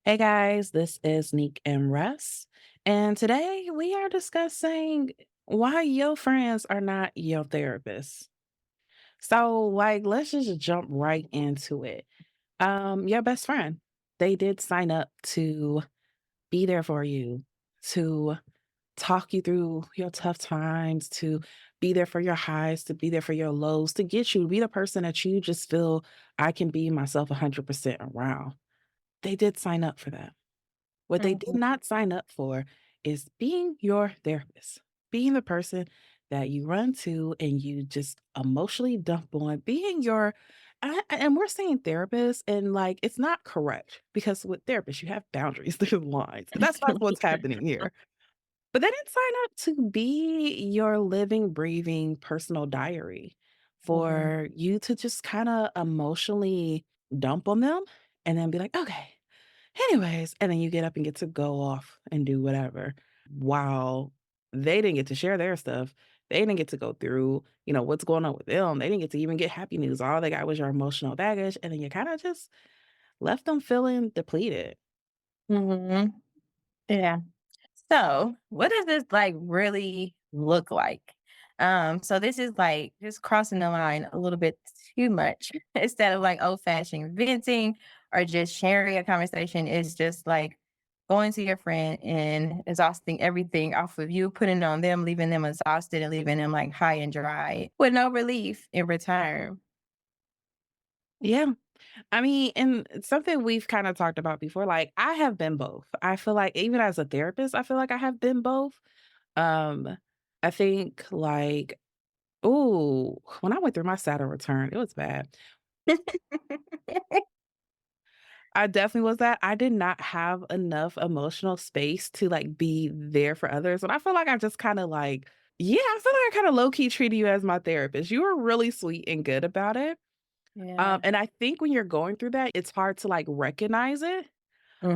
Hey guys, this is Nique and Ress, and today we are discussing why your friends are not your therapists. Let's just jump right into it. Your best friend, they did sign up to be there for you, to talk you through your tough times, to be there for your highs, to be there for your lows, to get you, to be the person that you just feel I can be myself 100% around. They did sign up for that. What they did Mhm. not sign up for is being your therapist, being the person that you run to and you just emotionally dump on, being your and we're saying therapist and like it's not correct because with therapists you have boundaries, there's lines. That's what's happening here. But they didn't sign up to be your living, breathing personal diary Mhm. for you to just kind of emotionally dump on them and then be like, okay, anyways, and then you get up and get to go off and do whatever. While they didn't get to share their stuff. They didn't get to go through, what's going on with them. They didn't get to even get happy news. All they got was your emotional baggage. And then you kind of just left them feeling depleted. Mhm. Yeah. So, what does this like really look like? So this is like just crossing the line a little bit too much. Instead of like old fashioned venting or just sharing a conversation, is just like going to your friend and exhausting everything off of you, putting it on them, leaving them exhausted and leaving them like high and dry with no relief in return. Yeah. I mean, and it's something we've kind of talked about before. Like, I have been both. I feel like even as a therapist, I feel like I have been both. Um, I think like, ooh, when I went through my Saturn return, it was bad. I definitely was that. I did not have enough emotional space to like be there for others. And I feel like I just kind of like, yeah, I feel like I kind of low key treated you as my therapist. You were really sweet and good about it. Yeah. And I think when you're going through that, it's hard to like recognize it. Mm.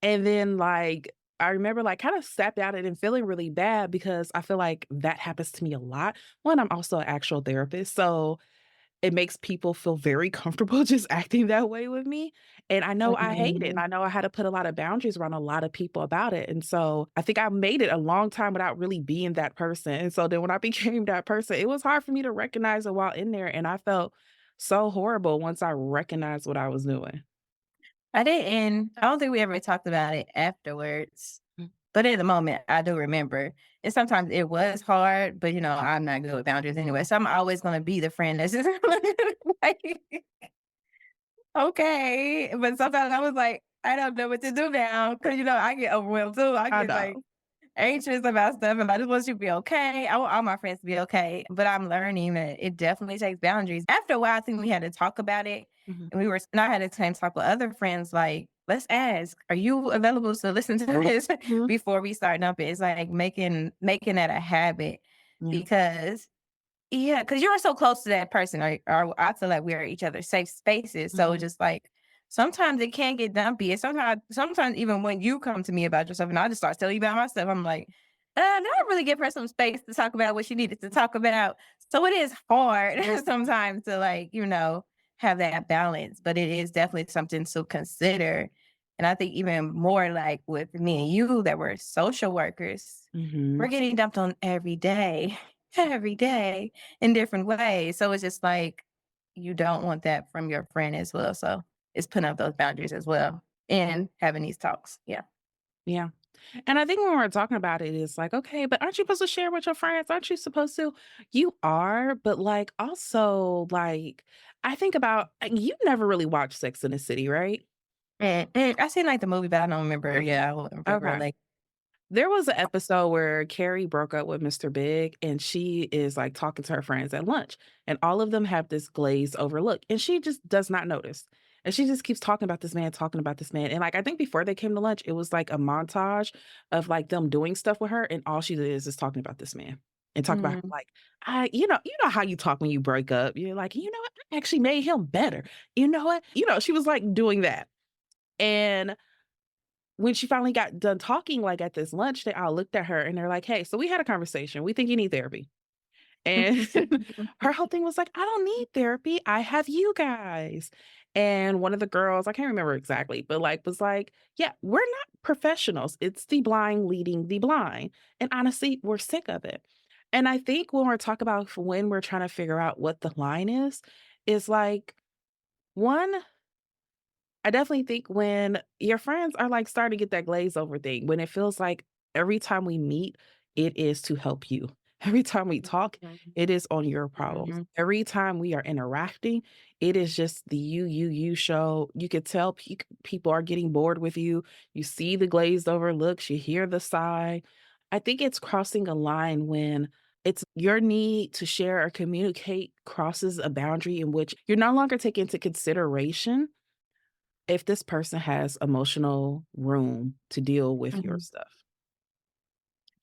And then like I remember like kind of stepped out and feeling really bad because I feel like that happens to me a lot. One, I'm also an actual therapist. So it makes people feel very comfortable just acting that way with me, and I know I hate it, and Mhm. I know I had to put a lot of boundaries around a lot of people about it, and so I think I made it a long time without really being that person, and so then when I became that person, it was hard for me to recognize it while in there, and I felt so horrible once I recognized what I was doing. I didn't I don't think we ever talked about it afterwards, Mm. but in the moment, I do remember. And sometimes it was hard, but, I'm not good with boundaries anyway, so I'm always gonna be the friend that's just like, "Okay," but sometimes I was like, "I don't know what to do now because I get overwhelmed too. I I get, know. like, anxious about stuff, and I just want you to be okay. I want all my friends to be okay, but I'm learning that it definitely takes boundaries. After a while, I think we had to talk about it, Mhm, and we were and I had the same talk with other friends, like, "Let's ask, are you available to listen to this mhm, before we start dumping?" It's like making that a habit yeah, because yeah, because 'cause you're so close to that person, or I feel like we're each other's safe spaces, so mhm, just, like, sometimes it can get dumpy, and sometimes even when you come to me about yourself and I just start telling you about myself, I'm like, did I really give her some space to talk about what she needed to talk about?" So it is hard sometimes to, like, have that balance, but it is definitely something to consider, and I think even more, like, with me and you that were social workers, we're mhm. getting dumped on every day, every day in different ways. So it's just like you don't want that from your friend as well. So it's putting up those boundaries as well and having these talks. Yeah. Yeah. And I think when we're talking about it, it's like, okay, but aren't you supposed to share with your friends? Aren't you supposed to? You are, but like also like I think about you never really watched Sex in the City, right? And I seen like the movie, but I don't remember. Yeah, I don't remember Okay. like. There was an episode where Carrie broke up with Mr. Big and she is like talking to her friends at lunch and all of them have this glazed over look and she just does not notice. And she just keeps talking about this man, talking about this man. And like I think before they came to lunch, it was like a montage of like them doing stuff with her and all she is talking about this man. And talk about Mm, like, you know how you talk when you break up. You're like, you know what? I actually made him better. You know what? She was like doing that. And when she finally got done talking, like, at this lunch, they all looked at her and they're like, "Hey, so we had a conversation. We think you need therapy." And her whole thing was like, "I don't need therapy. I have you guys." And one of the girls, I can't remember exactly, but like was like, "Yeah, we're not professionals. It's the blind leading the blind." And honestly, we're sick of it. And I think when we're talking about when we're trying to figure out what the line is like one, I definitely think when your friends are, like, starting to get that glaze over thing, when it feels like every time we meet, it is to help you. Every time we talk, Mhm, it is on your problems. mhm, Every time we are interacting, it is just the you show. You could tell people are getting bored with you. You see the glazed over looks, you hear the sigh. I think it's crossing a line when it's your need to share or communicate crosses a boundary in which you're no longer taking into consideration if this person has emotional room to deal with your mhm. stuff.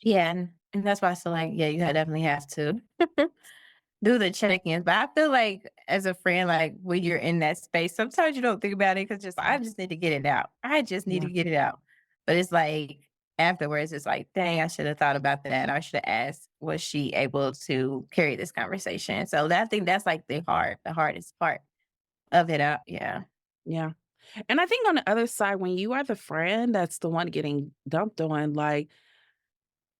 Yeah, and that's why I feel like, yeah, definitely have to do the check-ins, but I feel like as a friend, like, when you're in that space, sometimes you don't think about it because just, "I just need to get it out. I just need Yeah. to get it out." But it's like, afterwards, it's like, "Dang, I should have thought about that. I should have asked, was she able to carry this conversation?" So that I think that's, like, the hardest part of it out, yeah. Yeah. And I think on the other side, when you are the friend that's the one getting dumped on, like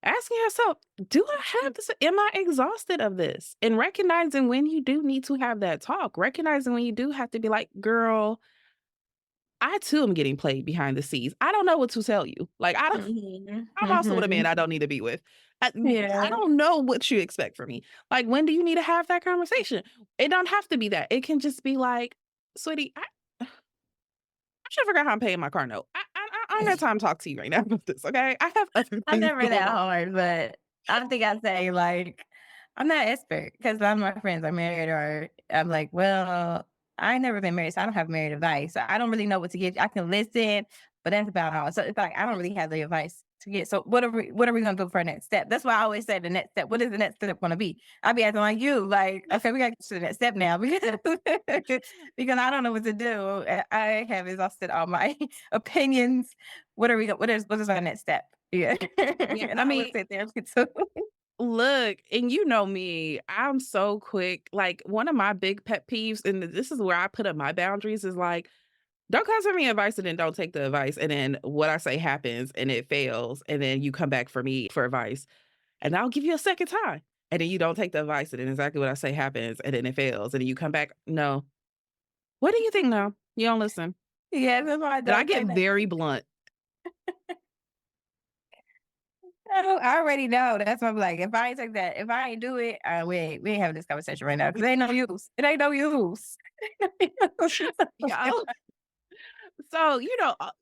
asking yourself, do I have this? Am I exhausted of this? And recognizing when you do need to have that talk, recognizing when you do have to be like, girl, I too am getting played behind the scenes. I don't know what to tell you. Like, Mhm, I'm also with a man mhm. I don't need to be with. I Yeah. don't know what you expect from me. Like, when do you need to have that conversation? It don't have to be that. It can just be like, "Sweetie, I should figure out how I'm paying my car note. I don't have time to talk to you right now about this, okay? I have other I'm things never going that on." hard, but I don't think I'd say, like, I'm not expert because a lot of my friends are married or I'm like, "Well, I ain't never been married, so I don't have married advice. So I don't really know what to give. I can listen, but that's about all." So it's like, I don't really have the advice to get. So what are we gonna do for our next step? That's why I always say the next step. What is the next step gonna be? I be acting like you, like, "Okay, we gotta get to the next step now," because because I don't know what to do. I have exhausted all my opinions. What is our next step? Yeah. Yeah, And I I always mean, sit there too. look, and you know me, I'm so quick. Like, one of my big pet peeves, and this is where I put up my boundaries, is like, don't come to me advice and then don't take the advice, and then what I say happens and it fails, and then you come back for me for advice, and I'll give you a second time, and then you don't take the advice, and then exactly what I say happens, and then it fails, and then you come back, "No. What do you think now? You don't listen." Yeah, that's why I And I don't get take that. very blunt. I already know. That's why I'm like, if I ain't take that, if I ain't do it, we ain't having this conversation right now because it ain't no use. It ain't no use. Yeah. So,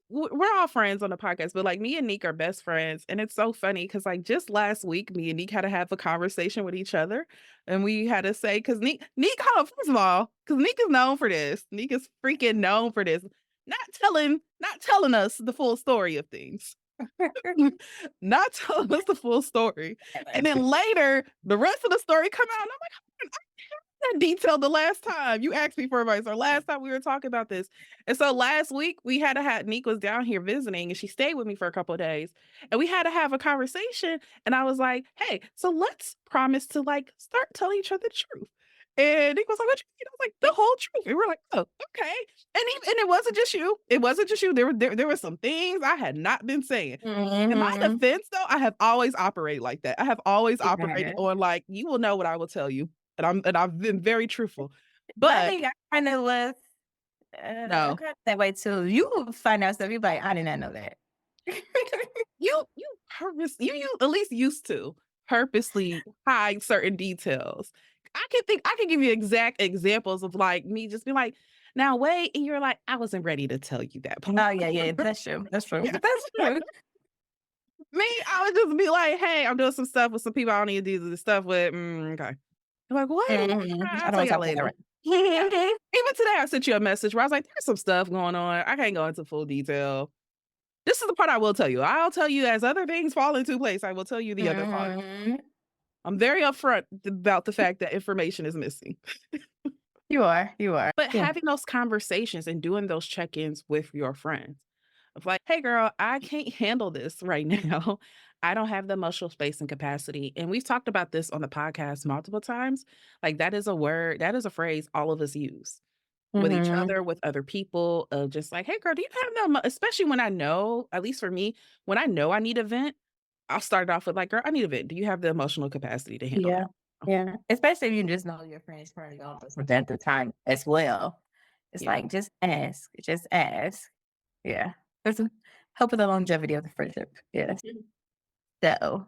we're all friends on the podcast, but, like, me and Nique are best friends, and it's so funny because like, just last week, me and Nique had to have a conversation with each other, and we had to say, because Nique hold on, first of all, because Nique is known for this. Nique is freaking known for this. Not telling us the full story of things. Not telling us the full story, and then later, the rest of the story come out, and I'm like, that detailed the last time you asked me for advice or last time we were talking about this. And so last week we had to have Nique was down here visiting and she stayed with me for a couple of days. And we had to have a conversation. And I was like, hey, so let's promise to like start telling each other the truth. And Nick was like, what you mean? I was like, the whole truth. And we're like, oh, okay. And it wasn't just you. It wasn't just you. There were some things I had not been saying. In my Mhm. defense, though, I have always operated like that. I have always operated Yeah. on like, you will know what I will tell you. And I've been very truthful. But I But think I kind of was, I no, kinda that way too. You will find out stuff, you be like, "I did not know that." you at least used to purposely hide certain details. I can give you exact examples of like me just being like, now wait, and you're like, I wasn't ready to tell you that part. Oh, yeah, yeah, that's true, that's true. That's true. Me, I would just be like, hey, I'm doing some stuff with some people I don't need to do this stuff with. Okay. I'm like, what? Mhm. I I'll don't tell wanna y'all talk about that later. Yeah. right. Even today, I sent you a message where I was like, there's some stuff going on. I can't go into full detail. This is the part I will tell you. I'll tell you as other things fall into place, I will tell you the other part. Mhm. I'm very upfront about the fact that information is missing. You are, But yeah. having those conversations and doing those check-ins with your friends, of like, "Hey, girl, I can't handle this right now. I don't have the emotional space and capacity." And we've talked about this on the podcast multiple times. Like, that is a word, that is a phrase all of us use with each Mhm. other, with other people, of just like, "Hey, girl, do you have no especially when I know, at least for me, when I know I need a vent, I'll start it off with like, "Girl, I need a vent. Do you have the emotional capacity to handle Yeah. that?" Yeah. Especially if you just know your friend's currently going through something at the time as well. It's Yeah. like, just ask. Just ask. Yeah. It's a help with the longevity of the friendship. Yes. So,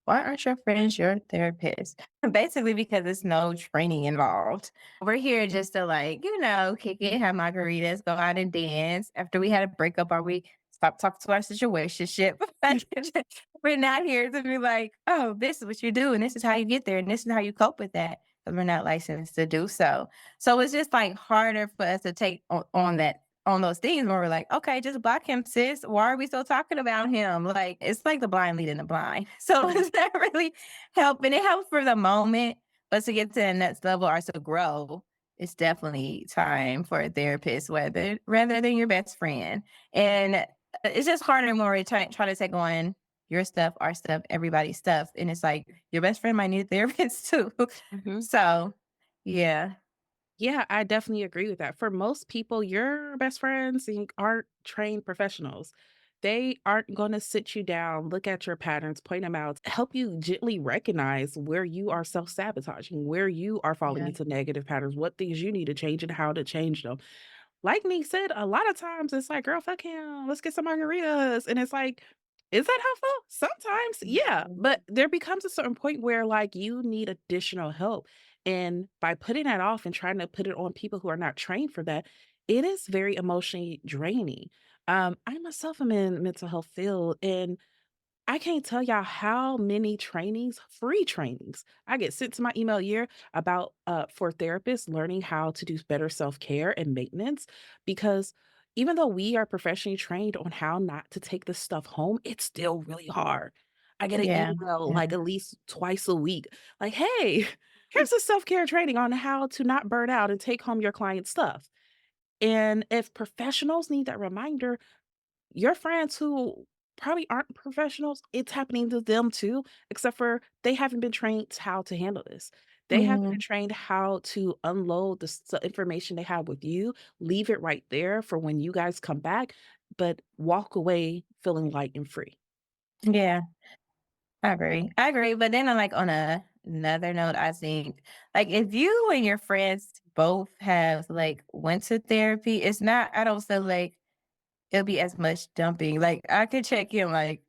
why aren't your friends your therapist? Basically, because there's no training involved. We're here just to, like, kick it, have margaritas, go out and dance. After we had a breakup, or we stop talking to our situationship. We're not here to be like, oh, this is what you do, and this is how you get there, and this is how you cope with that. Because we're not licensed to do so. So it's just like harder for us to take on those things where we're like, okay, just block him, sis. Why are we still talking about him? Like, it's like the blind leading the blind. So Mhm. it's not really helping. It helps for the moment, but to get to the next level or to grow, it's definitely time for a therapist, whether rather than your best friend. And it's just harder when we try to take on your stuff, our stuff, everybody's stuff. And it's like your best friend might need a therapist too. Mhm. So yeah. Yeah, I definitely agree with that. For most people, your best friends aren't trained professionals. They aren't going to sit you down, look at your patterns, point them out, help you gently recognize where you are self sabotaging, where you are falling Yeah. into negative patterns, what things you need to change and how to change them. Like Nick said, a lot of times it's like, "Girl, fuck him. Let's get some margaritas." And it's like, is that helpful? Sometimes, yeah. Mhm. But there becomes a certain point where like you need additional help. And by putting that off and trying to put it on people who are not trained for that, it is very emotionally draining. I myself am in mental health field, and I can't tell y'all how many trainings, free trainings, I get sent to my email a year about for therapists learning how to do better self-care and maintenance. Because even though we are professionally trained on how not to take this stuff home, it's still really hard. I get an Yeah. email Yeah. like at least twice a week, like, "Hey, here's a self-care training on how to not burn out and take home your client's stuff." And if professionals need that reminder, your friends who probably aren't professionals, it's happening to them too, except for they haven't been trained how to handle this. They haven't been Mhm. trained how to unload the information they have with you, leave it right there for when you guys come back, but walk away feeling light and free. Yeah. I agree. I agree. But then on another note, I think like if you and your friends both have like went to therapy, it's not I don't feel like it'll be as much dumping. Like I could check in like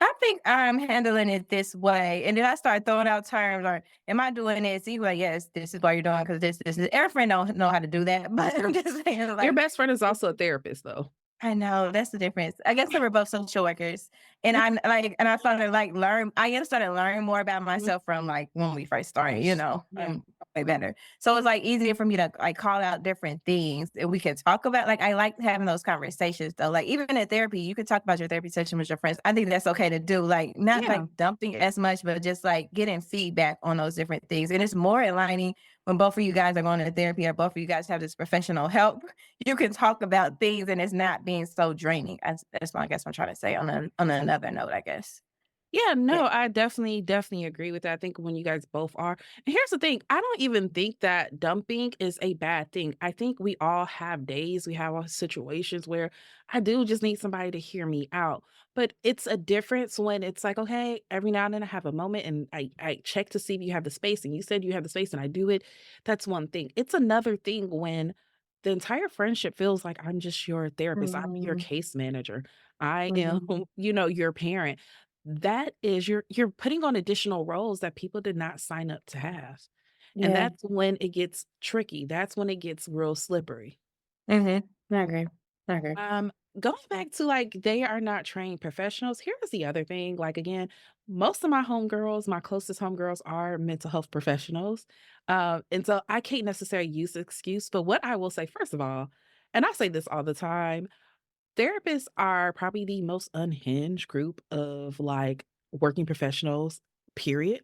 I think I'm handling it this way. And then I start throwing out terms or am I doing this? You like, yes, this is what you're doing because this is every friend don't know how to do that. But I'm just saying Your like best friend is also a therapist though. I know, that's the difference. I guess that we're both social workers, and I'm like and I started, like, learn I just started learning more about Mhm. myself from, like, when we first started, Yeah. way better. So it's, like, easier for me to, like, call out different things that we can talk about, like, I like having those conversations, though, like, even in therapy, you can talk about your therapy session with your friends. I think that's okay to do, like, not, Yeah. like, dumping as much, but just, like, getting feedback on those different things, and it's more aligning when both of you guys are going to therapy or both of you guys have this professional help you can talk about things and it's not being so draining. That's what I guess I'm trying to say on another note, I guess. Yeah, Yeah. no, I definitely agree with that. I think when you guys both are. And here's the thing, I don't even think that dumping is a bad thing. I think we all have days, we have our situations where I do just need somebody to hear me out. But it's a difference when it's like, okay, every now and then I have a moment and I check to see if you have the space and you said you have the space and I do it. That's one thing. It's another thing when the entire friendship feels like I'm just your therapist. I'm your Mhm, case manager. I am, mhm. your parent. That is you're putting on additional roles that people did not sign up to have, and Yeah. that's when it gets tricky, that's when it gets real slippery. Mhm. I agree. I agree. Going back to, like, they are not trained professionals, here's the other thing, like, again, most of my homegirls, my closest homegirls are mental health professionals, and so I can't necessarily use the excuse, but what I will say, first of all, and I say this all the time, therapists are probably the most unhinged group of, like, working professionals, period.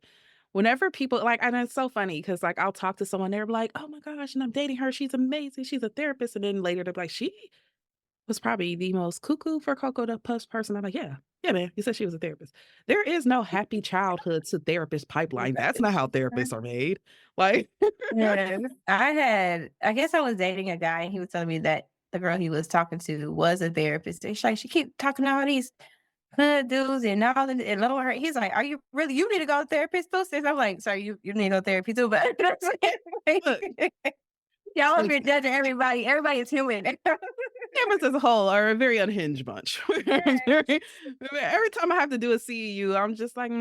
Whenever people like and it's so funny because like, I'll talk to someone, they're like, "Oh my gosh, and I'm dating her, she's amazing, she's a therapist," and then later they're like, "She?" was probably the most cuckoo for Cocoa the Puffs person. I'm like, "Yeah. Yeah, man. You said she was a therapist." There is no happy childhood to therapist pipeline. That's not how therapists are made. Like Yes. I guess I was dating a guy and he was telling me that the girl he was talking to was a therapist. And she's like, she keep talking to all these hood dudes and all and lower. He's like, are you really, you need to go to therapist too, sis? I'm like, sorry, you need to go to therapy too, but look, y'all up look, here judging everybody. Everybody is human. humans as a whole are a very unhinged bunch. We're very every time I have to do a CEU, I'm just like,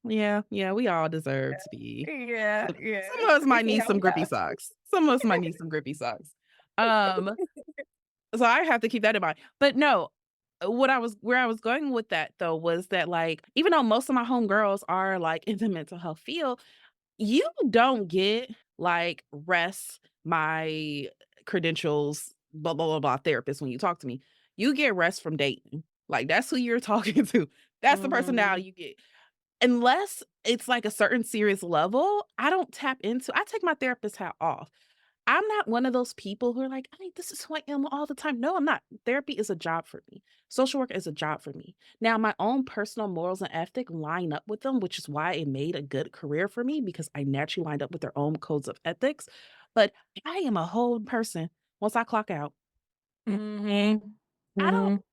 yeah, yeah, we all deserve to be Yeah, some yeah. of us We might can need help some grippy y'all. socks. Some of us might need some grippy socks. Um, so I have to keep that in mind. But no, what I was where I was going with that though was that like even though most of my homegirls are like in the mental health field, you don't get like rest my credentials, blah blah blah blah therapist when you talk to me. You get rest from dating. Like that's who you're talking to. That's the personality Mhm. you get. Unless it's like a certain serious level, I don't tap into I take my therapist hat off. I'm not one of those people who are like, "I this is who I am all the time." No, I'm not. Therapy is a job for me. Social work is a job for me. Now, my own personal morals and ethic line up with them, which is why it made a good career for me because I naturally lined up with their own codes of ethics. But I am a whole person once I clock out. Mhm. I don't Mhm.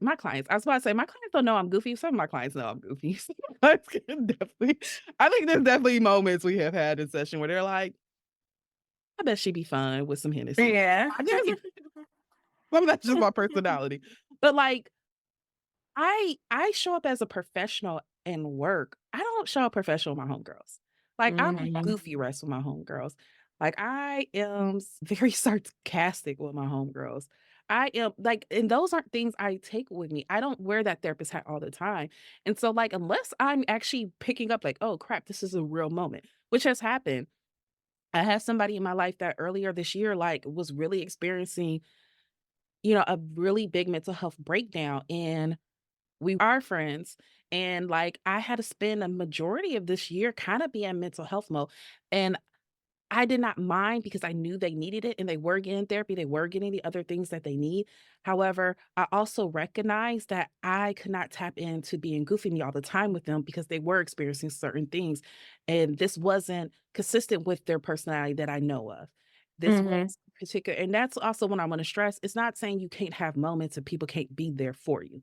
my clients, I was about to say, my clients don't know I'm goofy. Some of my clients know I'm goofy. Some of my clients can definitely I think there's definitely moments we have had in session where they're like, "I bet she'd be fine with some Hennessy." Yeah. I guess some of that's just my personality. But, like, I show up as a professional and work. I don't show up professional with my homegirls. Like, I'm Mhm. goofy rest with my homegirls. Like, I am very sarcastic with my homegirls. I am like and those aren't things I take with me. I don't wear that therapist hat all the time. And so, like, unless I'm actually picking up like, "Oh, crap, this is a real moment," which has happened. I had somebody in my life that earlier this year, like, was really experiencing, a really big mental health breakdown, and we are friends, and, like, I had to spend a majority of this year kinda being in mental health mode, and I did not mind because I knew they needed it and they were getting therapy, they were getting the other things that they need. However, I also recognized that I could not tap into being goofy me all the time with them because they were experiencing certain things, and this wasn't consistent with their personality that I know of. This was Mhm. particular and that's also what I wanna stress, it's not saying you can't have moments and people can't be there for you.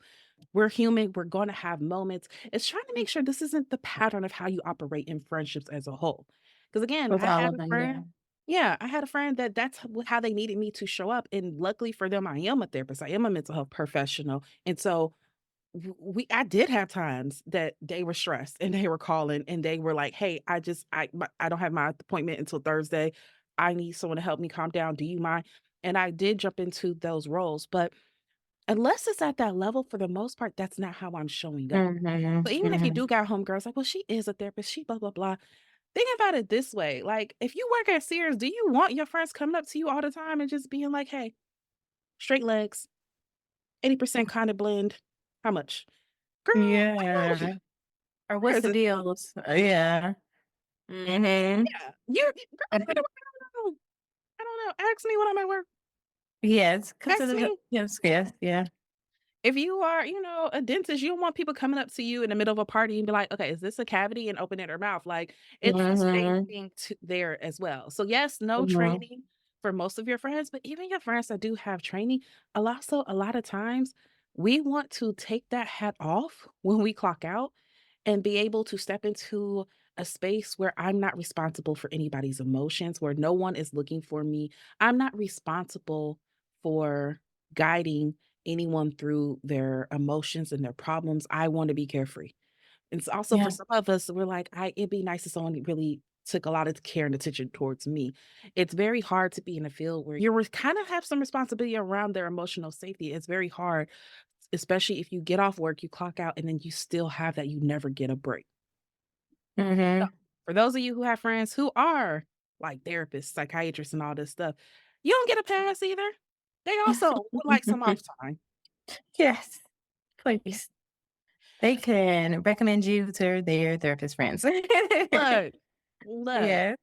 We're human, we're gonna have moments. It's trying to make sure this isn't the pattern of how you operate in friendships as a whole. Because again, With I all had of a them, yeah. friend yeah, I had a friend that that's how they needed me to show up, and luckily for them, I am a therapist, I am a mental health professional, and so we I did have times that they were stressed and they were calling and they were like, "Hey, I don't have my appointment until Thursday. I need someone to help me calm down. Do you mind?" And I did jump into those roles, but unless it's at that level, for the most part, that's not how I'm showing up. Mhm. But even if you Mhm. do got homegirls, like, "Well, she is a therapist, she blah, blah, blah." Think about it this way, like, if you work at Sears, do you want your friends coming up to you all the time and just being like, "Hey, straight legs, 80% kinda blend, how much?" Girl, no. Yeah. Or what's There's the a deals? Yeah. Mhm. yeah, girl, I don't know, ask me when I'm at work. Yes, Ask consider the me yes, yes, yeah. if you are, a dentist, you don't want people coming up to you in the middle of a party and be like, "Okay, is this a cavity?" and opening their mouth. Like, it's the same Mhm. thing there as well. So, yes, no Mhm. training for most of your friends, but even your friends that do have training, a lot of times, we want to take that hat off when we clock out and be able to step into a space where I'm not responsible for anybody's emotions, where no one is looking for me. I'm not responsible for guiding anyone through their emotions and their problems. I want to be carefree. It's also for Yeah. some of us, we're like, it'd be nice if someone really took a lot of care and attention towards me. It's very hard to be in a field where you're kind of have some responsibility around their emotional safety. It's very hard, especially if you get off work, you clock out, and then you still have that, you never get a break. So, Mhm. for those of you who have friends who are like therapists, psychiatrists, and all this stuff, you don't get a pass either. They also would like some off time. Yes, please. They can recommend you to their therapist friends. Look, look, Yeah.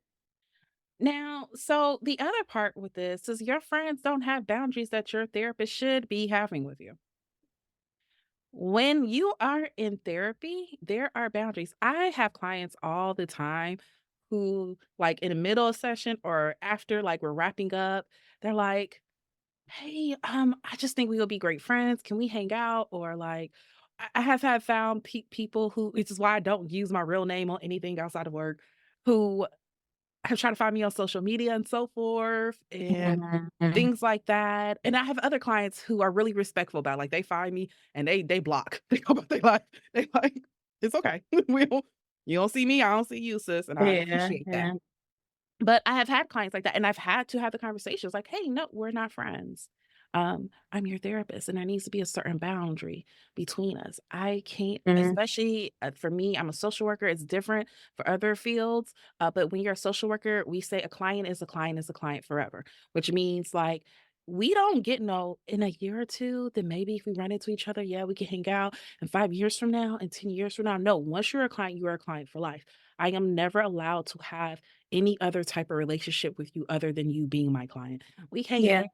Now, so the other part with this is your friends don't have boundaries that your therapist should be having with you. When you are in therapy, there are boundaries. I have clients all the time who, like in the middle of session or after, like we're wrapping up, they're like, "Hey, I just think we will be great friends. Can we hang out?" Or like, I have had found people who, which is why I don't use my real name on anything outside of work, who have tried to find me on social media and so forth, and Mhm. things like that. And I have other clients who are really respectful about it, like, they find me and they block. They go about their life. They like, "It's okay. We don't you don't see me, I don't see you, sis," and I Yeah, appreciate that. yeah. But I have had clients like that, and I've had to have the conversations like, "Hey, no, we're not friends. I'm your therapist, and there needs to be a certain boundary between us. I can't," Mhm. especially for me, I'm a social worker. It's different for other fields, but when you're a social worker, we say a client is a client is a client forever, which means like we don't get no in a year or two. Then maybe if we run into each other, yeah, we can hang out. And 5 years from now, and 10 years from now, no. Once you're a client, you are a client for life. I am never allowed to have any other type of relationship with you other than you being my client. We can't Yeah, date,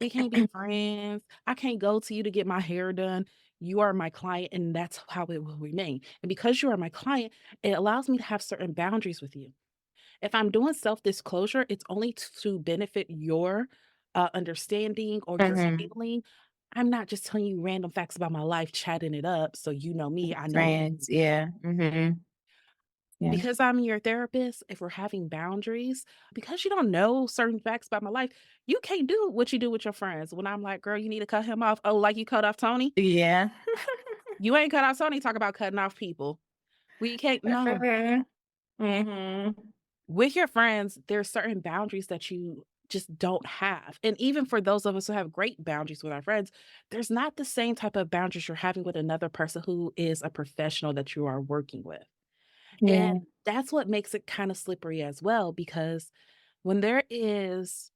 we can't be friends. I can't go to you to get my hair done. You are my client, and that's how it will remain. And because you are my client, it allows me to have certain boundaries with you. If I'm doing self-disclosure, it's only to benefit your understanding or your mhm. feeling. I'm not just telling you random facts about my life, chatting it up so you know me, I know you. Friends, yeah, mhm. Yeah. Because I'm your therapist, if we're having boundaries, because you don't know certain facts about my life, you can't do what you do with your friends. When I'm like, girl, you need to cut him off. Oh, like you cut off Tony? Yeah. You ain't cut off Tony. Talk about cutting off people. We can't, no. Mhm. Mhm. With your friends, there's certain boundaries that you just don't have. And even for those of us who have great boundaries with our friends, there's not the same type of boundaries you're having with another person who is a professional that you are working with. And Yeah. that's what makes it kind of slippery as well, because when there is,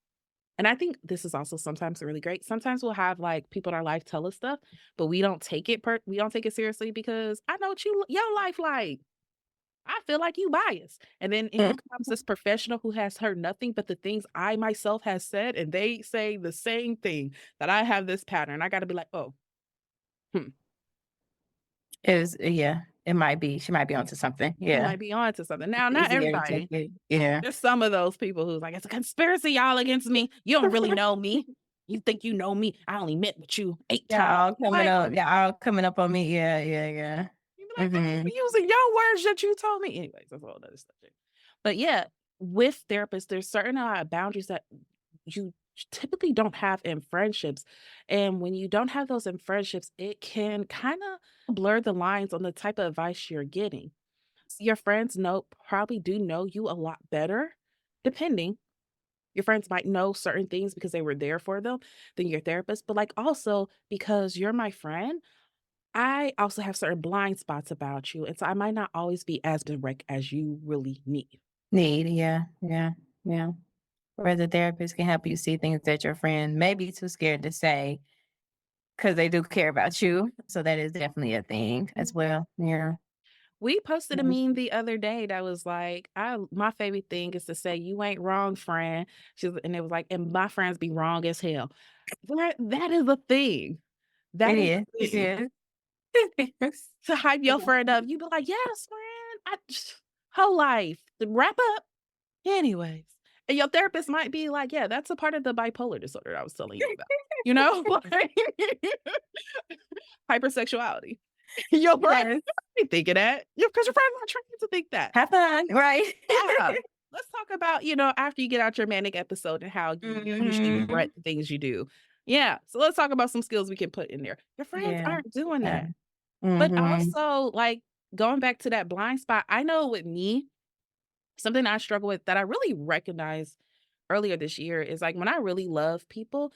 and I think this is also sometimes really great. Sometimes we'll have like people in our life tell us stuff, but we don't take it seriously because I know what your life like. I feel like you biased. And then in here Mm. comes this professional who has heard nothing but the things I myself has said, and they say the same thing that I have this pattern. I gotta be like, oh, hmm, Is yeah, it might be. She might be onto something. you Yeah. might be on to something. Now, It's not easier to take everybody. it. Yeah. There's some of those people who's like, "It's a conspiracy, y'all, against me. You don't really know me. You think you know me. I only met with you 8 times." Like, Yeah, all coming up on me. Yeah, yeah, yeah. you be like, "I Mhm. ain't using your words that you told me." Anyways, that's a whole other subject. But yeah, with therapists, there's certain boundaries that you typically don't have in friendships. And when you don't have those in friendships, it can kind of blur the lines on the type of advice you're getting. Your friends probably do know you a lot better, depending. Your friends might know certain things because they were there for them than your therapist, but, like, also because you're my friend, I also have certain blind spots about you, and so I might not always be as direct as you really need. Need. Yeah, yeah, yeah. Where the therapist can help you see things that your friend may be too scared to say because they do care about you. So that is definitely a thing as Mhm. well. Yeah. We posted a Yeah. meme the other day that was like, I my favorite thing is to say, "You ain't wrong, friend." And it was like, "And my friends be wrong as hell." That is a thing. It That is is. a It thing. is. Yes. To hype your friend up, you be like, "Yes, friend, whole life, wrap up." Anyways, and your therapist might be like, "Yeah, that's a part of the bipolar disorder I was telling you about." You know? Like, hypersexuality. Your brain Yes. ain't thinking that. You, because your friend's not trained to think that. Have fun, right? Yeah. Let's talk about, after you get out your manic episode and how you usually regret Mhm. the things you do. Yeah, so let's talk about some skills we can put in there. Your friends Yeah. aren't doing Yeah. that. But Mhm. also, like, going back to that blind spot, I know with me, something I struggle with that I really recognized earlier this year is, like, when I really love people,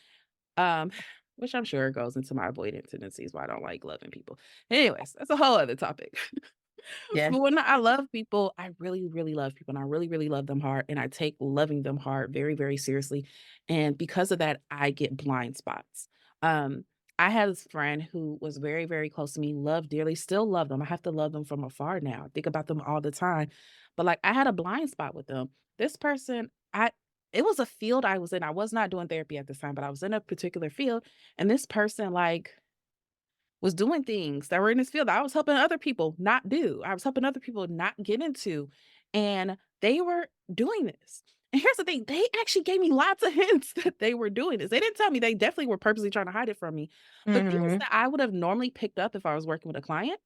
um, which I'm sure goes into my avoidant tendencies why I don't like loving people. Anyways, that's a whole other topic. Yeah. But when I love people, I really, really love people, and I really, really love them hard, and I take loving them hard very, very seriously, and because of that, I get blind spots. Um, I had this friend who was very, very close to me, loved dearly, still love them. I have to love them from afar now. I think about them all the time, but, like, I had a blind spot with them. This person I it was a field I was in. I was not doing therapy at this time, but I was in a particular field, and this person, like, was doing things that were in this field that I was helping other people not do. I was helping other people not get into, and they were doing this. And here's the thing, they actually gave me lots of hints that they were doing this. They didn't tell me, they definitely were purposely trying to hide it from me. But things Mhm. that I would have normally picked up if I was working with a client,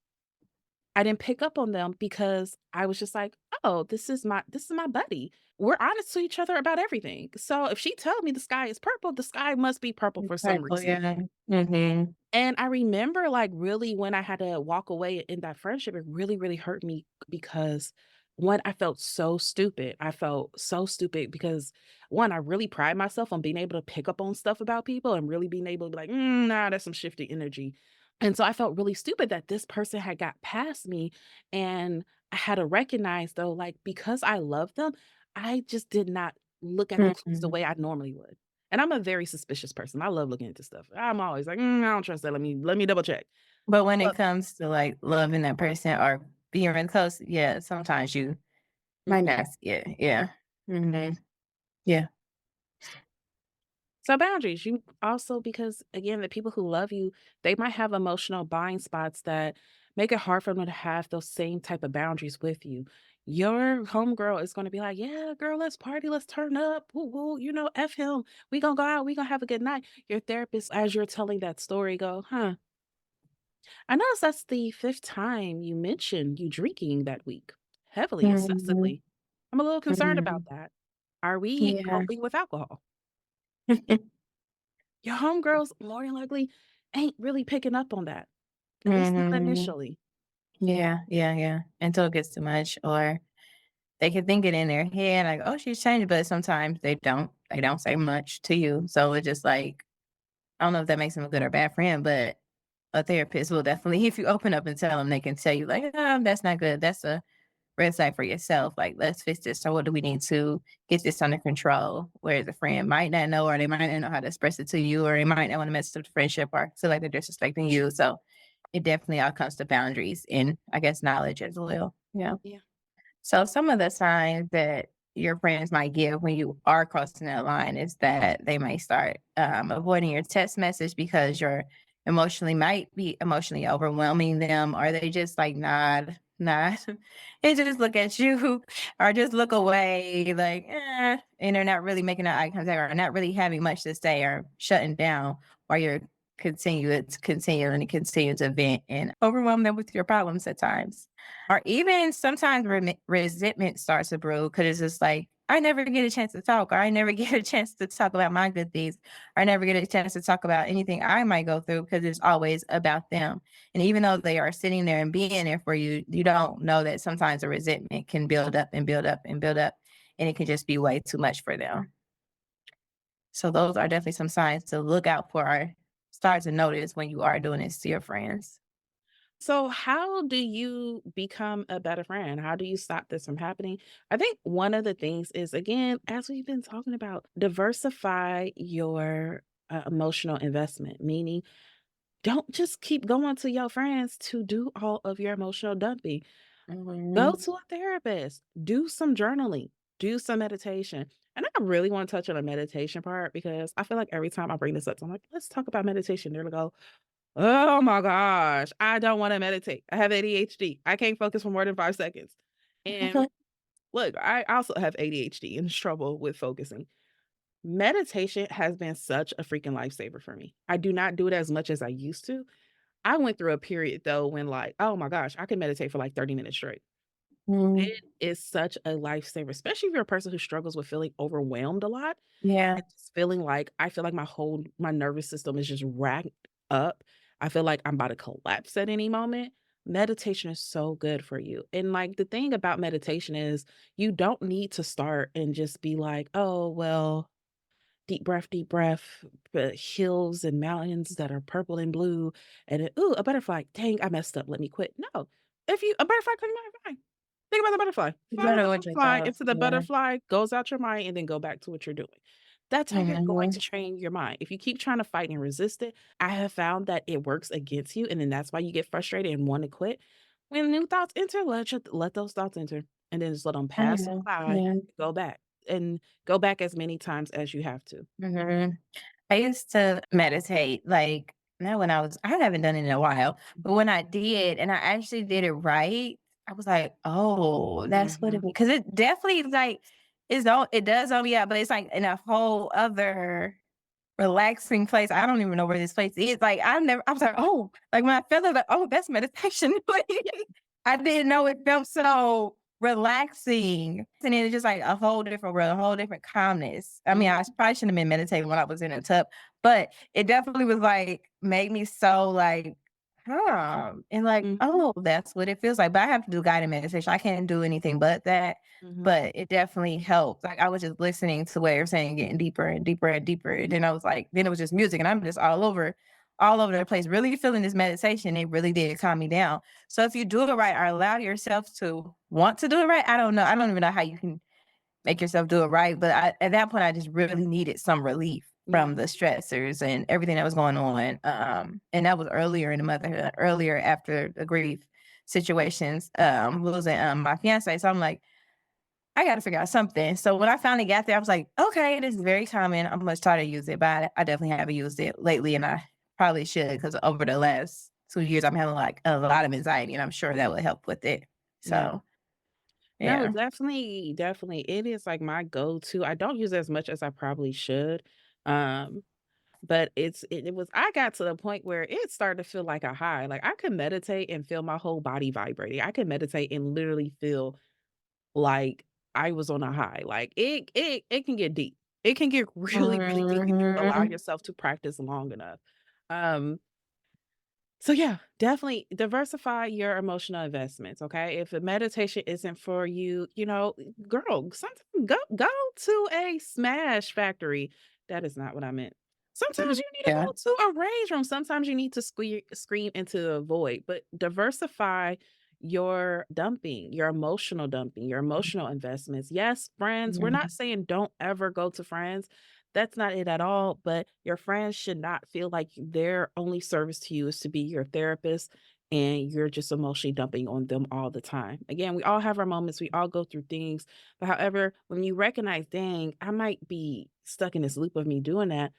I didn't pick up on them because I was just like, "Oh, this is my buddy. We're honest to each other about everything. So if she tells me the sky is purple, the sky must be purple for some Purple, reason." yeah. Mhm. And I remember, like, really when I had to walk away in that friendship, it really, really hurt me because, 1, I felt so stupid. I felt so stupid because, 1, I really pride myself on being able to pick up on stuff about people and really being able to be like, nah, that's some shifty energy." And so I felt really stupid that this person had got past me, and I had to recognize, though, like, because I love them, I just did not look at the clues the Mhm. way I normally would. And I'm a very suspicious person. I love looking into stuff. I'm always like, "I don't trust that. Let me double check." But when it But comes to, like, loving that person or being really close, yeah, sometimes you might mhm. not yeah, yeah. Mhm. Yeah. So boundaries, you also, because again, the people who love you, they might have emotional blind spots that make it hard for them to have those same type of boundaries with you. Your homegirl is going to be like, "Yeah, girl, let's party, let's turn up. Woo, woo, F him. We gonna go out, we gonna have a good night." Your therapist, as you're telling that story, go, "Huh, I noticed that's the fifth time you mentioned you drinking that week, heavily, Mhm. excessively. I'm a little concerned about Mhm. that. Are we Yeah. coping with alcohol?" Your homegirls more than likely ain't really picking up on that, at least not Mhm. initially. Yeah, yeah, yeah. Until it gets too much or they can think it in their head like, "Oh, she's changed," but sometimes they don't. They don't say much to you. So it's just like I don't know if that makes them a good or bad friend, but a therapist will definitely if you open up and tell them, they can tell you like, that's not good. That's a red flag for yourself. Like, let's fix this. So what do we need to get this under control?" Whereas a friend might not know, or they might not know how to express it to you, or they might not want to mess up the friendship or feel like they're disrespecting you. So it definitely all comes to boundaries and I guess knowledge as well. Yeah. Yeah. So some of the signs that your friends might give when you are crossing that line is that they might start avoiding your text message because you're emotionally might be emotionally overwhelming them, or they just like nod, and just look at you, or just look away, like, and they're not really making that eye contact, or not really having much to say, or shutting down, while you're continue to vent and overwhelm them with your problems at times. Or even sometimes resentment starts to brew because it's just like, I never get a chance to talk, or I never get a chance to talk about my good things, or I never get a chance to talk about anything I might go through because it's always about them. And even though they are sitting there and being there for you, you don't know that sometimes the resentment can build up and build up and build up, and it can just be way too much for them. So those are definitely some signs to look out for or start to notice when you are doing this to your friends. So how do you become a better friend? How do you stop this from happening? I think one of the things is, again, as we've been talking about, diversify your emotional investment, meaning don't just keep going to your friends to do all of your emotional dumping. Go Mhm. to a therapist, do some journaling, do some meditation. And I really want to touch on the meditation part because I feel like every time I bring this up, I'm like, let's talk about meditation. They're like, "Oh my gosh, I don't want to meditate. I have ADHD. I can't focus for more than 5 seconds." And look, I also have ADHD and trouble with focusing. Meditation has been such a freaking lifesaver for me. I do not do it as much as I used to. I went through a period though when, like, oh my gosh, I can meditate for like 30 minutes straight. Mhm. It is such a lifesaver, especially if you're a person who struggles with feeling overwhelmed a lot Yeah. and just feeling like I feel like my nervous system is just racked up. I feel like I'm about to collapse at any moment. Meditation is so good for you. And like the thing about meditation is you don't need to start and just be like, "Oh, well, deep breath, hills and mountains that are purple and blue, and then, ooh, a butterfly. Dang, I messed up. Let me quit." No. If you a butterfly comes by, think about the butterfly. You Follow gotta the watch butterfly yourself. until the Yeah. butterfly goes out your mind and then go back to what you're doing. That's how you're going to Mhm. train your mind. If you keep trying to fight and resist it, I have found that it works against you, and then that's why you get frustrated and want to quit. When new thoughts enter, let those thoughts enter, and then just let them I pass know. by, Yeah. go back. and go back as many times as you have to. Mhm. I used to meditate, like, not when I haven't done it in a while, but when I did and I actually did it right, I was like, "Oh, that's what it Mhm, mean," 'cause it definitely, like, it does zone me out, but it's, like, in a whole other relaxing place. I don't even know where this place is. Like, I was like, "Oh," like, when I felt it, like, "Oh, that's meditation." Like, I didn't know it felt so relaxing. And then it's just like a whole different world, a whole different calmness. I mean, I mhm, probably shouldn't have been meditating when I was in a tub, but it definitely was like made me so like calm and like, mhm, oh, that's what it feels like. But I have to do guided meditation. I can't do anything but that. mhm. But it definitely helped. Like I was just listening to what you're saying, getting deeper and deeper and deeper. And then I was like, then it was just music, and I'm just all over the place, really feeling this meditation. It really did calm me down. So if you do it right or allow yourself to want to do it right, I don't know. I don't even know how you can make yourself do it right. But at that point, I just really needed some relief Yeah, from the stressors and everything that was going on. And that was earlier in the motherhood, earlier after the grief situations, losing my fiance. So I'm like, I got to figure out something. So when I finally got there, I was like, okay, this is very common. I'm gonna try to use it, but I definitely haven't used it lately, and I probably should because over the last 2 years, I'm having like a lot of anxiety, and I'm sure that would help with it. yeah. So No, yeah. definitely, definitely. It is like my go-to. I don't use it as much as I probably should. Um, but it was I got to the point where it started to feel like a high. Like I could meditate and feel my whole body vibrating. I could meditate and literally feel like I was on a high. Like it can get deep. It can get really, really deep if you allow Mhm. yourself to practice long enough. Um, so yeah, definitely diversify your emotional investments. Okay. If a meditation isn't for you, girl, sometimes go to a smash factory. That is not what I meant. Sometimes you need to Yeah. go to a rage room. Sometimes you need to scream into the void, but diversify your dumping, your emotional dumping, your emotional investments. Yes, friends. We're not Mhm. saying don't ever go to friends. That's not it at all, but your friends should not feel like their only service to you is to be your therapist and you're just emotionally dumping on them all the time. Again, we all have our moments, we all go through things. But however, when you recognize, dang, I might be stuck in this loop of me doing that,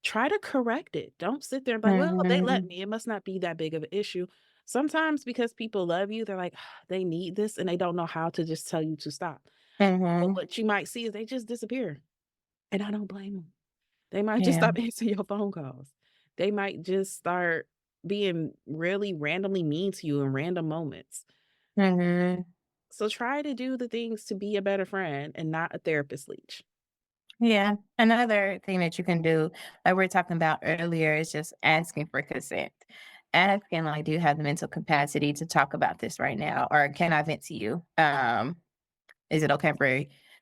try to correct it. Don't sit there and be like, well, they let Mhm. me. It must not be that big of an issue. Sometimes because people love you, they're like, they need this and they don't know how to just tell you to stop. But Mhm. what you might see is they just disappear. And I don't blame them. They might just Yeah. stop answering your phone calls. They might just start being really randomly mean to you in random moments. Mhm. So try to do the things to be a better friend and not a therapist leech. Yeah. Another thing that you can do, like we were talking about earlier, is just asking for consent. Asking, like, do you have the mental capacity to talk about this right now? Or can I vent to you? Is it okay for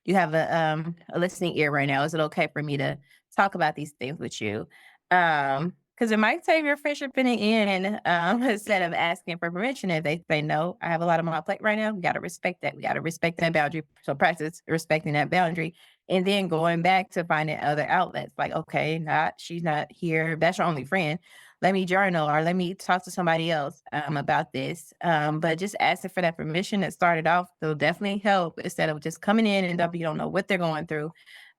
do you have a listening ear right now? Is it okay for me to talk about these things with you? Because it might save your friendship in the end, instead of asking for permission. If they say no, I have a lot on my plate right now. We gotta respect that. We gotta respect that boundary. So practice respecting that boundary. And then going back to finding other outlets. Like, okay, she's not here. That's your only friend, let me journal or let me talk to somebody else about this. But just asking for that permission that started off will definitely help instead of just coming in and you don't know what they're going through.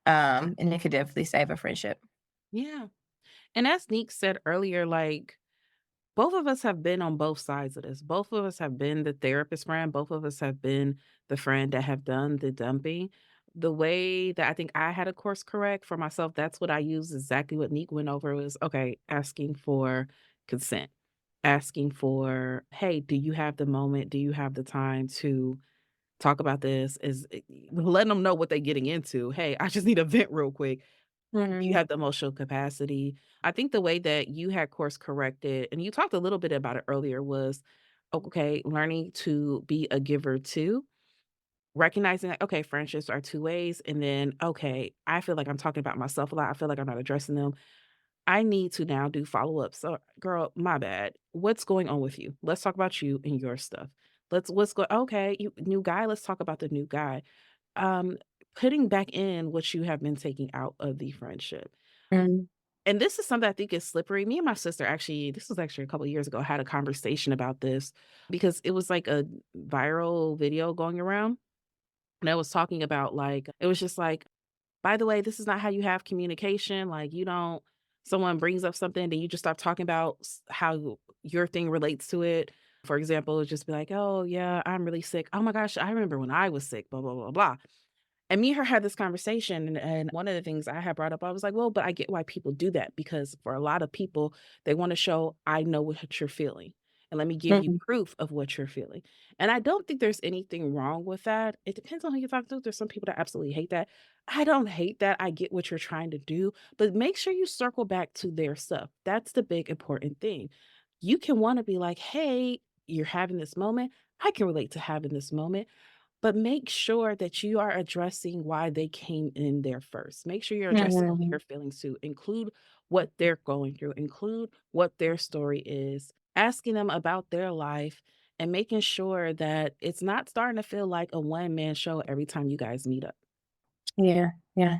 And it could definitely save a friendship. Yeah. And as Neek said earlier, like both of us have been on both sides of this. Both of us have been the therapist friend. Both of us have been the friend that have done the dumping. The way that I think I had a course correct for myself, that's what I used. Exactly what Neek went over was okay, asking for consent, asking for, hey, do you have the moment? Do you have the time to talk about this? Letting them know what they're getting into. Hey, I just need a vent real quick. You Mhm. have the emotional capacity. I think the way that you had course corrected, and you talked a little bit about it earlier, was okay, learning to be a giver too, recognizing that, okay, friendships are two ways. And then, okay, I feel like I'm talking about myself a lot. I feel like I'm not addressing them. I need to now do follow up. So, girl, my bad. What's going on with you? Let's talk about you and your stuff. What's going okay, you new guy, let's talk about the new guy. Um, Putting back in what you have been taking out of the friendship. Mhm. And this is something I think is slippery. Me and my sister actually, this was actually a couple of years ago, had a conversation about this because it was like a viral video going around. and I was talking about, like it was just like, "By the way, this is not how you have communication, like, you don't someone brings up something, then you just start talking about how your thing relates to it." For example, it'd just be like, "Oh, yeah, I'm really sick. Oh my gosh, I remember when I was sick, blah, blah, blah, blah." And me and her had this conversation, and one of the things I had brought up, I was like, "Well, but I get why people do that because for a lot of people, they wanna show, 'I know what you're feeling, and let me give you Mhm. proof of what you're feeling.'" And I don't think there's anything wrong with that. It depends on who you talk to. There's some people that absolutely hate that. I don't hate that. I get what you're trying to do, but make sure you circle back to their stuff. That's the big important thing. You can wanna be like, "Hey, you're having this moment. I can relate to having this moment." But make sure that you are addressing why they came in there first. Make sure you're addressing their Mhm. feelings too. Include what they're going through, include what their story is, asking them about their life, and making sure that it's not starting to feel like a one man show every time you guys meet up. Yeah, yeah.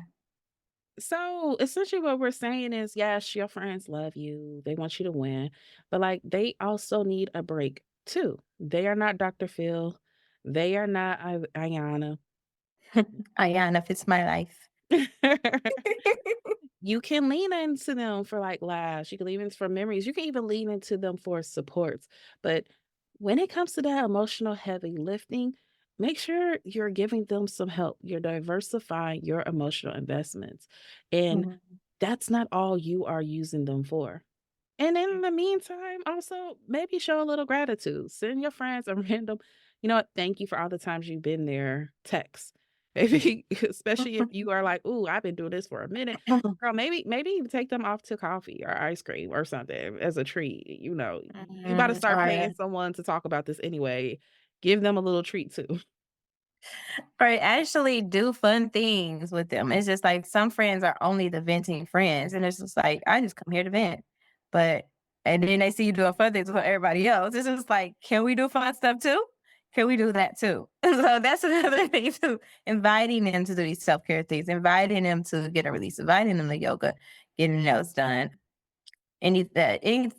So essentially, what we're saying is yes, your friends love you, they want you to win, but like they also need a break too. They are not Dr. Phil, they are not Ayana. Ayana fits my life. You can lean into them for, like, laughs, you can lean in for memories, you can even lean into them for supports, but when it comes to that emotional heavy lifting, make sure you're giving them some help, you're diversifying your emotional investments, and Mhm. that's not all you are using them for. And in the meantime, also maybe show a little gratitude. Send your friends a random, you know what, thank you for all the times you've been there text. Maybe, especially if you are like, "Ooh, I've been doing this for a minute." Girl, maybe even take them off to coffee or ice cream or something as a treat. You know, you about to Mhm. start Or paying someone to talk about this anyway. Give them a little treat too. or actually do fun things with them. It's just like some friends are only the venting friends, and it's just like, "I just come here to vent." But and then they see you doing fun things with everybody else. It's just like, "Can we do fun stuff too? Can we do that too?" So that's another thing too, inviting them to do these self-care things, inviting them to get a release, inviting them to yoga, getting nails done. Any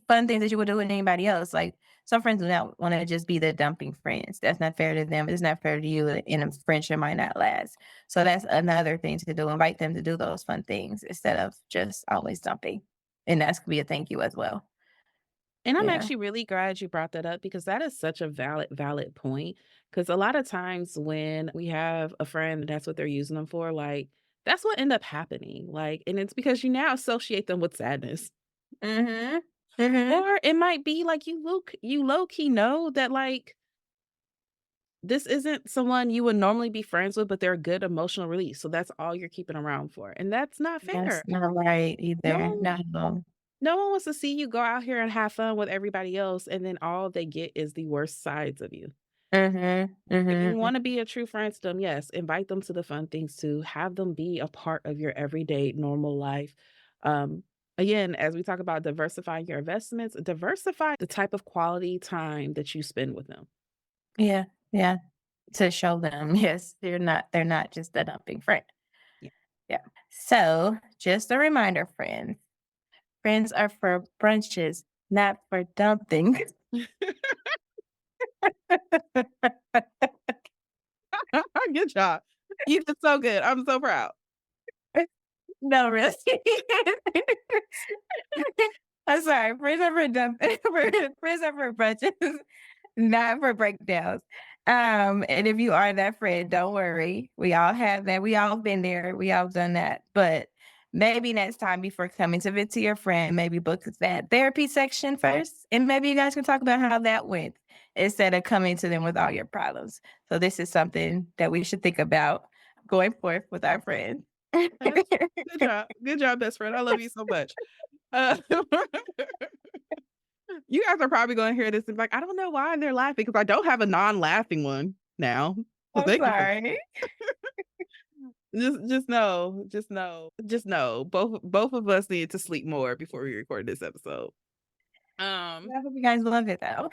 fun things that you would do with anybody else, like, some friends do not wanna just be the dumping friends. That's not fair to them, it's not fair to you, and a friendship might not last. So that's another thing to do, invite them to do those fun things instead of just always dumping, and that's could be a thank you as well. And I'm Yeah. actually really glad you brought that up because that is such a valid point. Because a lot of times when we have a friend and that's what they're using them for, like that's what end up happening. Like, and it's because you now associate them with sadness. Mhm. Mhm. Or it might be like you low key know that like this isn't someone you would normally be friends with, but they're a good emotional release. So that's all you're keeping around for. And that's not That's fair. not right No either, one not at all. no one wants to see you go out here and have fun with everybody else, and then all they get is the worst sides of you. Mhm. If you Mhm. wanna be a true friend to them, yes, invite them to the fun things too. Have them be a part of your everyday normal life. Um, Again, as we talk about diversifying your investments, diversify the type of quality time that you spend with them. Yeah, yeah, to show them, yes, they're not just a dumping friend. Yeah. Yeah. So, just a reminder, friends. Friends are for brunches, not for dumping. Good job. You did so good. I'm so proud. No, really. I'm sorry. Friends are for dumping. Friends are for brunches, not for breakdowns. And if you are that friend, don't worry. We all have that. We all been there. We all done that. But maybe next time before coming to visit your friend, maybe book that therapy section first. And maybe you guys can talk about how that went instead of coming to them with all your problems. So this is something that we should think about going forth with our friends. That's good job. Good job, best friend. I love you so much. Uh, you guys are probably gonna hear this and be like, "I don't know why they're laughing," because I don't have a non-laughing one now. So I'm thank you for sorry. just know, both of us need to sleep more before we record this episode. Um, I hope you guys love it though.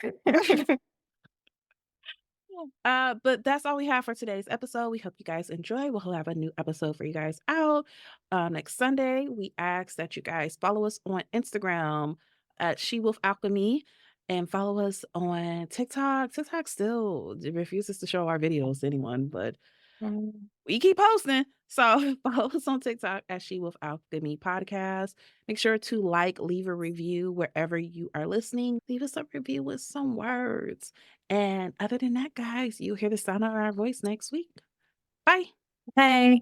but that's all we have for today's episode. We hope you guys enjoy. We'll have a new episode for you guys out next Sunday. We ask that you guys follow us on Instagram at She Wolf Alchemy and follow us on TikTok. TikTok still refuses to show our videos to anyone, but Mm. We keep posting. So follow us on TikTok at She Without the Me Podcast. Make sure to like, leave a review wherever you are listening. Leave us a review with some words. And other than that, guys, you'll hear the sound of our voice next week. Bye. Hey.